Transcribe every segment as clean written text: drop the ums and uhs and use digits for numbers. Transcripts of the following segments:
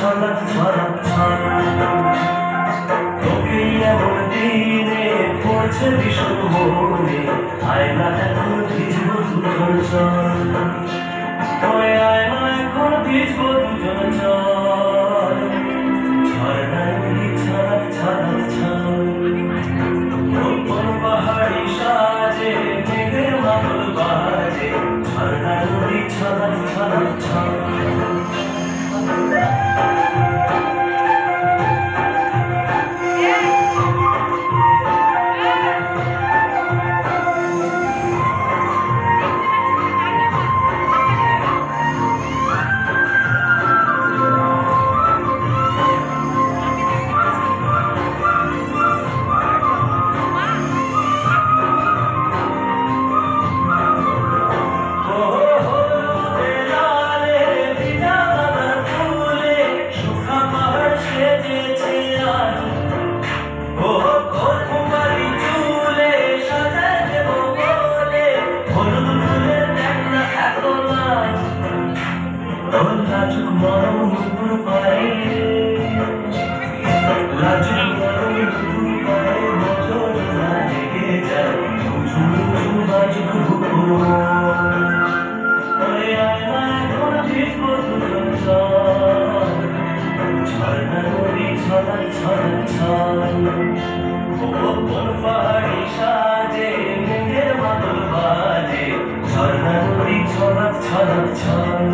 ছলক ছলক ছলক তোকে এমন দিনে পড়ছে ভীষণ মনে আয়না এখন ভিজবো দুজন চল ওই আয়না এখন ভিজবো দুজন চল ঝর্ণায় ছলক ছলক ছলক পাহাড়ি সাজে মেঘের মাদল বাজে ঝর্ণায় ছলক ছলক ছলক লাজুক মরম নুপুর পায়ে লাজুক মরম নুপুর পায়ে নজর না লেগে যায় উঁচু উঁচু বাজুক হুকুর ওই আয়না এখন ভিজবো দুজন চল ঝর্ণা নদী ছলক ছলক ছল কোন পাহাড়ি সাজে মেঘের মাদল বাজে ঝর্ণা নদী ছলক ছলক ছল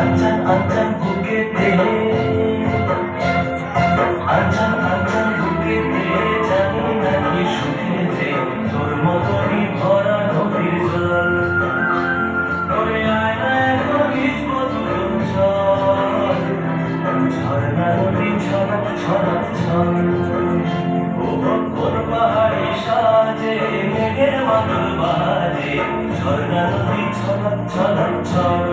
আঞ্জান আঞ্জান বুকেতে আঞ্জান আঞ্জান বুকেতে জানি নাকি সুখেতে তোর মতনই ভরা নদীর জল ওরে আয়না এখন ভিজবো দুজন চল ঝর্ণা নদী ছলক ছলক ছল কোন পাহাড়ি সাজে মেঘের মাদল বাজে ঝর্ণা নদী ছলক ছলক ছল